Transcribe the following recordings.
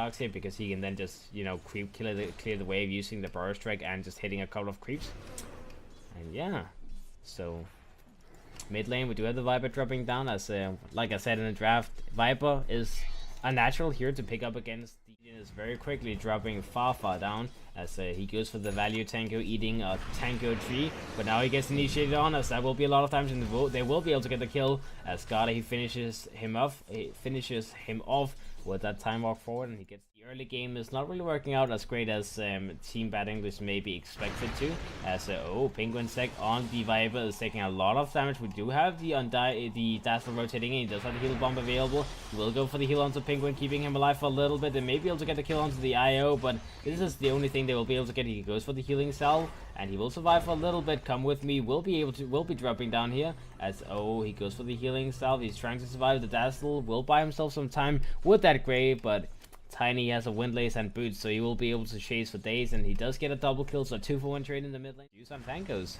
dogs here, because he can then just, you know, clear the wave using the burrow strike and just hitting a couple of creeps. And yeah, so mid lane we do have the Viper dropping down, as like I said in the draft, Viper is a natural here to pick up against. Is very quickly dropping far down, as he goes for the value tango, eating a tango tree, but now he gets initiated on, as that will be a lot of times in the vote. They will be able to get the kill, as Garter, he finishes him off with that time walk forward, and he gets the early game. Is not really working out as great as Team Bad English maybe expected to, as Pingvincek on the Viper is taking a lot of damage. We do have the Dazzle rotating in. He does have the heal bomb available. He will go for the heal onto Penguin, keeping him alive for a little bit. They may be able to get the kill onto the IO, but this is the only thing they will be able to get. He goes for the healing salve, and he will survive for a little bit. Come with me, will be dropping down here, as he goes for the healing salve. He's trying to survive. The Dazzle will buy himself some time with that Grave, but Tiny has a windlace and boots, so he will be able to chase for days, and he does get a double kill, so 2-for-1 trade in the mid lane. Use some tankos.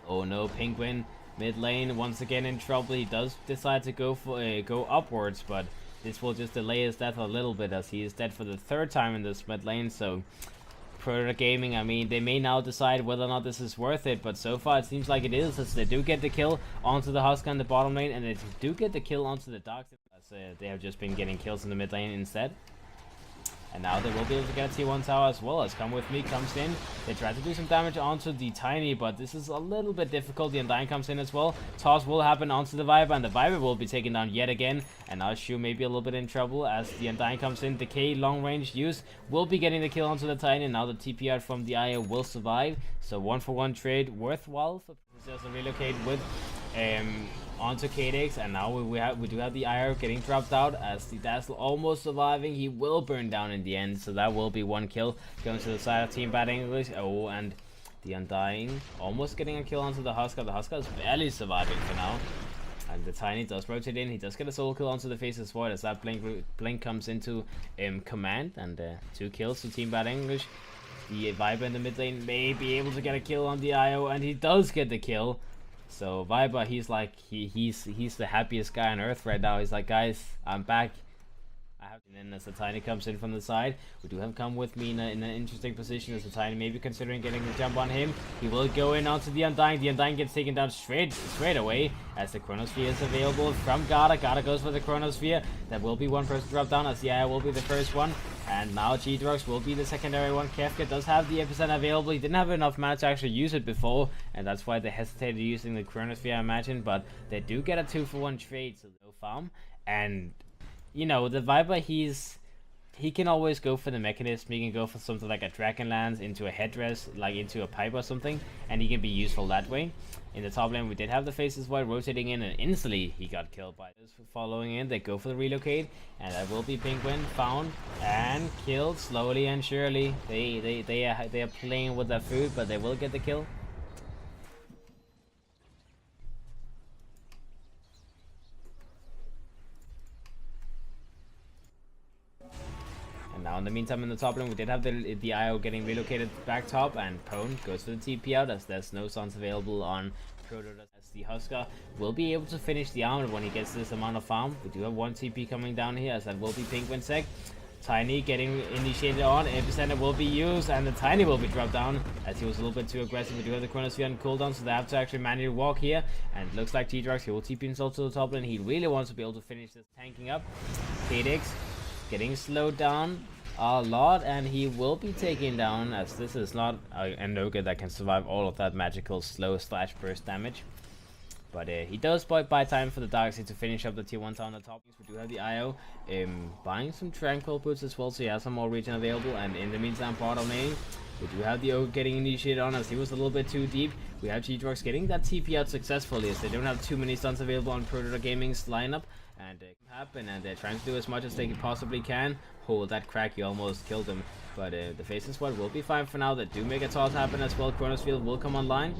Oh no, Penguin mid lane once again in trouble. He does decide to go upwards, but this will just delay his death a little bit, as he is dead for the 3rd time in this mid lane. So Prodota Gaming, I mean, they may now decide whether or not this is worth it, but so far it seems like it is, as they do get the kill onto the Husker in the bottom lane, and they do get the kill onto the Dogs, as they have just been getting kills in the mid lane instead. And now they will be able to get a T1 tower, as well as Come With Me comes in. They try to do some damage onto the Tiny, but this is a little bit difficult. The Undying comes in as well. Toss will happen onto the Viper, and the Viper will be taken down yet again. And now Shu may be a little bit in trouble, as the Undying comes in. Decay long range use will be getting the kill onto the Tiny. Now the TP out from the IO will survive. So 1-for-1 trade worthwhile for just to relocate with onto KDX, and now we do have the IR getting dropped out, as the Dazzle almost surviving. He will burn down in the end, so that will be 1 kill going to the side of Team Bad English. And the Undying almost getting a kill onto the Husker. The Husker is barely surviving for now, and the Tiny does rotate in. He does get a solo kill onto the Faceless Void, as that blink comes into command, and 2 kills to Team Bad English. The Viper in the mid lane may be able to get a kill on the IO, and he does get the kill. So Viper, he's like he's the happiest guy on earth right now. He's like, guys, I'm back. And then as the Tiny comes in from the side, we do have Come With Me in an interesting position, as the Tiny may be considering getting the jump on him. He will go in onto the Undying. The Undying gets taken down straight away, as the Chronosphere is available from Garter. Garter goes for the Chronosphere. That will be 1 person drop down, as the AI will be the first one. And now G-Drugs will be the secondary one. Kefka does have the epicenter available. He didn't have enough mana to actually use it before, and that's why they hesitated using the Chronosphere, I imagine. But they do get a 2-for-1 trade, so no farm. And you know, the Viper, he can always go for the mechanism. He can go for something like a Dragonlance into a headdress, like into a pipe or something, and he can be useful that way. In the top lane, we did have the Faceless Void rotating in, and instantly he got killed by this. Following in, they go for the relocate, and that will be Penguin found and killed slowly and surely. They are playing with their food, but they will get the kill. Now in the meantime, in the top lane, we did have the IO getting relocated back top, and Pone goes for the TP out, as there's no stuns available on Prodota, as the Husker will be able to finish the armor when he gets this amount of farm. We do have 1 TP coming down here, as that will be Pingvincek. Tiny getting initiated on, epicenter will be used, and the Tiny will be dropped down, as he was a little bit too aggressive. We do have the Chronosphere on cooldown, so they have to actually manually walk here, and it looks like T-Drugs, he will TP himself to the top lane. He really wants to be able to finish this tanking up. KDX getting slowed down a lot, and he will be taken down, as this is not a Noga that can survive all of that magical slow / burst damage. But he does buy time for the Darkseid to finish up the tier 1 town on the top. We do have the IO buying some Tranquil boots as well, so he has some more region available. And in the meantime, bottom lane, we do have the Ogre getting initiated on, as he was a little bit too deep. We have G-Drugs getting that TP out successfully, as they don't have too many stuns available on Prodota Gaming's lineup. And it can happen, and they're trying to do as much as they possibly can. Oh, that crack, you almost killed him. But the Faceless Void will be fine for now. They do make a toss happen as well. Chronosphere will come online,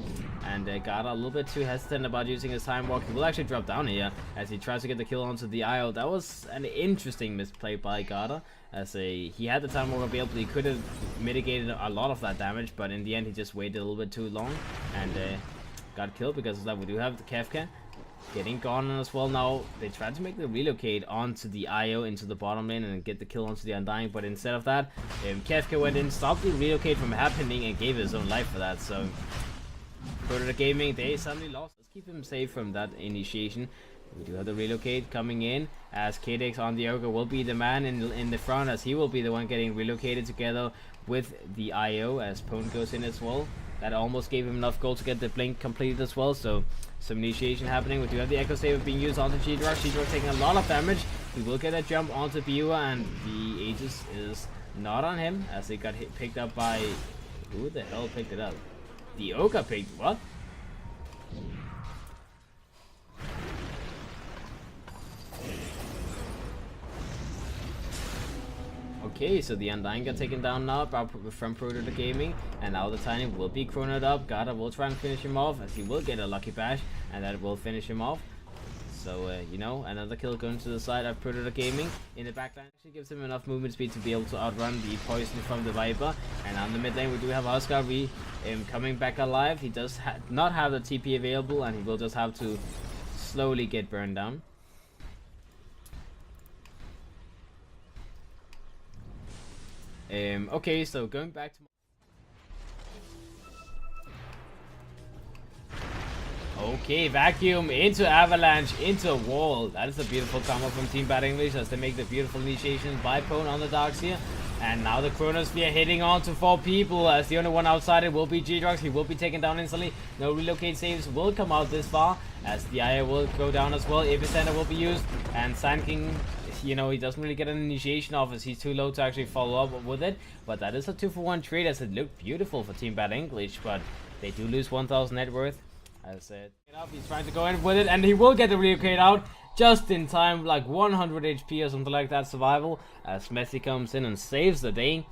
and Garter a little bit too hesitant about using his time walk. He will actually drop down here as he tries to get the kill onto the IO. That was an interesting misplay by Garter, as he had the time walk available. He could have mitigated a lot of that damage, but in the end he just waited a little bit too long and got killed because of that. We do have the Kefka getting gone as well. Now they tried to make the relocate onto the IO into the bottom lane and get the kill onto the Undying, but instead of that, Kefka went in, stopped the relocate from happening, and gave his own life for that. So Prodota Gaming, they suddenly lost. Let's keep him safe from that initiation. We do have the relocate coming in, as KDX on the Ogre will be the man in the front, as he will be the one getting relocated together with the IO, as Pone goes in as well. That almost gave him enough gold to get the blink completed as well, so some initiation happening. We do have the Echo Saber being used onto G-Drug. G-Drug taking a lot of damage. He will get a jump onto Biver, and the Aegis is not on him, as it got picked up by... Who the hell picked it up? The Ogre picked... What? Okay, so the Undying got taken down now from Prodota Gaming, and now the Tiny will be chronoed up. Garter will try and finish him off, as he will get a lucky bash, and that will finish him off. So, you know, another kill going to the side of Prodota Gaming. In the backline, actually gives him enough movement speed to be able to outrun the poison from the Viper. And on the mid lane, we do have Oscar coming back alive. He does not have the TP available, and he will just have to slowly get burned down. Okay, so going back to... Okay, vacuum into avalanche into wall. That is a beautiful combo from Team Bad.English, as they make the beautiful initiation by Pone on the Darks here. And now the Chronosphere hitting on to 4 people, as the only one outside it will be G-Drox. He will be taken down instantly. No relocate saves will come out this far, as the Aya will go down as well. Epicenter will be used, and Sand King, you know, he doesn't really get an initiation off, as he's too low to actually follow up with it. But that is a 2-for-1 trade, as it looked beautiful for Team Bad.English, but they do lose 1,000 net worth. As said, he's trying to go in with it, and he will get the relocate out just in time, like 100 HP or something like that survival, as Messi comes in and saves the day.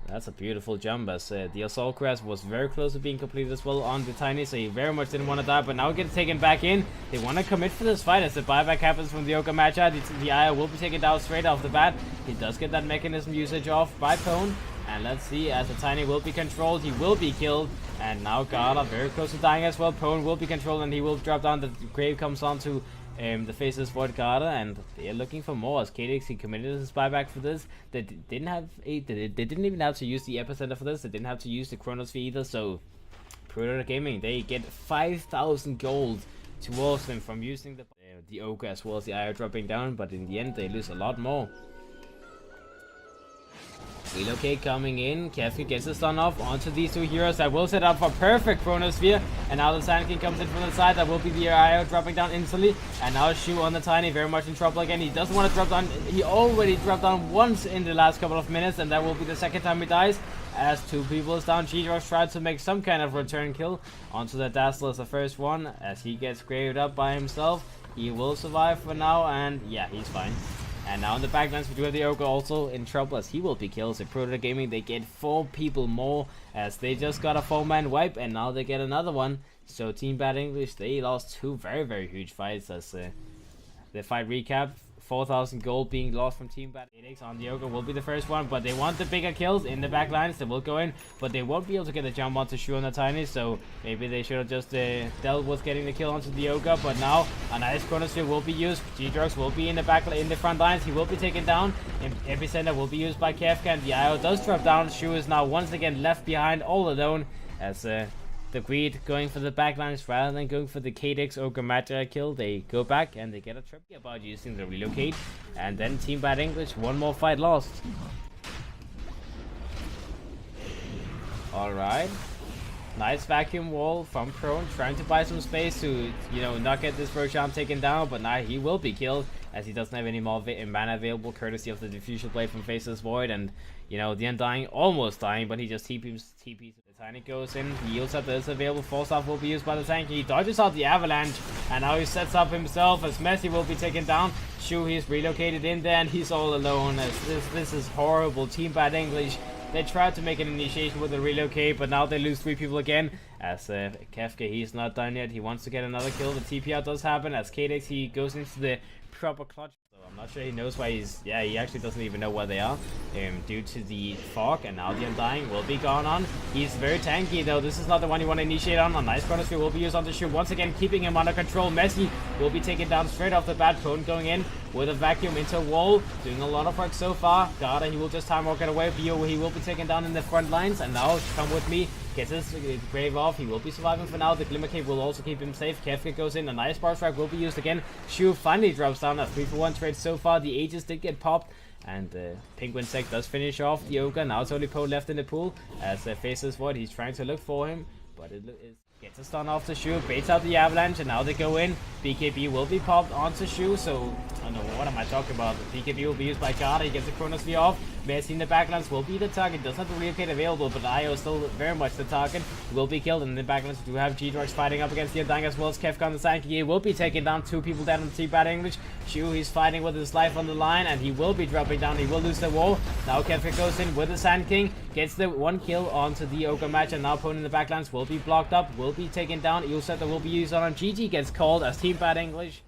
That's a beautiful jump, as the assault crest was very close to being completed as well on the Tiny, so he very much didn't want to die, but now gets taken back in. They want to commit for this fight, as the buyback happens from the Oka matcha. The Aya will be taken down straight off the bat. He does get that mechanism usage off by Pone. And let's see, as the Tiny will be controlled, he will be killed. And now Garter very close to dying as well. Pone will be controlled, and he will drop down. The grave comes onto the faces for Garter, and they're looking for more, as KDX, he committed his buyback for this. They didn't even have to use the epicenter for this. They didn't have to use the Chronosphere either. So Prodota Gaming, they get 5,000 gold towards them from using the Ogre as well as the IO dropping down, but in the end they lose a lot more. Relocate coming in. Kefka gets the stun off onto these 2 heroes. That will set up for perfect Chronosphere. And now the Sand King comes in from the side. That will be the IO dropping down instantly. And now Shu on the Tiny, very much in trouble again. He doesn't want to drop down. He already dropped down once in the last couple of minutes, and that will be the second time he dies. As 2 people is down, G-Drox tried to make some kind of return kill onto the Dazzler as the first one, as he gets graved up by himself. He will survive for now, and yeah, he's fine. And now in the backlines, we do have the Ogre also in trouble, as he will be killed. So Prodota Gaming, they get 4 people more, as they just got a 4-man wipe, and now they get another one. So Team Bad.English, they lost 2 very, very huge fights, as the fight recap. 4,000 gold being lost from Team Bad.English on the Ogre will be the first one, but they want the bigger kills in the backlines. They will go in, but they won't be able to get the jump onto Shu on the Tiny, so maybe they should have just dealt with getting the kill onto the Ogre. But now a nice Chronosphere will be used. G-Drox will be in the front lines. He will be taken down. Epicenter will be used by Kefka, and the IO does drop down. Shu is now once again left behind all alone, as the Greed going for the backlines rather than going for the KDX Ogre Magi kill. They go back and they get a trip about using the relocate. And then Team Bad.English, 1 more fight lost. Alright. Nice vacuum wall from Prone, trying to buy some space to, you know, not get this Roshan taken down, but now he will be killed, as he doesn't have any more mana available, courtesy of the Diffusion Blade from Faceless Void. And, you know, the Undying almost dying, but he just TPs. The Tiny goes in, he yields up this available. Force off will be used by the tank. He dodges out the avalanche, and now he sets up himself, as Messi will be taken down. Shu, he's relocated in there, and he's all alone, as this is horrible. Team Bad.English, they tried to make an initiation with a relocate, but now they lose 3 people again, as Kefka, he's not done yet. He wants to get another kill. The TP out does happen, as KDX, he goes into the proper clutch. I'm not sure he knows why he's... Yeah, he actually doesn't even know where they are. Due to the fog, and now the Undying will be gone on. He's very tanky though. This is not the one you want to initiate on. A nice chronosphere will be used on the shoe. Once again, keeping him under control. Messi will be taken down straight off the bat. Pwn going in with a vacuum into a wall. Doing a lot of work so far. Garter, he will just time walk it away. Bio, he will be taken down in the front lines. And now, come with me. Gets his grave off. He will be surviving for now. The Glimmer Cape will also keep him safe. Kefka goes in. A nice bar strike will be used again. Shu finally drops down. A 3-for-1 trade so far. The Aegis did get popped. And Pingvincek does finish off the Ogre. Now it's only Poe left in the pool. As Faceless Void, he's trying to look for him. But it gets a stun off the Shu. Baits out the Avalanche. And now they go in. BKB will be popped onto Shu. So, I don't know, what am I talking about? The BKB will be used by Garter. He gets the chronosphere off. Messi in the backlands will be the target. Does have the relocate available, but Io is still very much the target. Will be killed. And in the backlands, we do have G-Drugs fighting up against the Undying as well as Kefka on the side. He will be taking down 2 people down on the T-Bat English. Shu, he's fighting with his life on the line, and he will be dropping down. He will lose the wall. Now Kefka goes in with the Sand King. Gets the 1 kill onto the Ogre match, and now opponent in the backlands will be blocked up. Will be taken down. Eulset will be used on GG. Gets called as T-Bat English.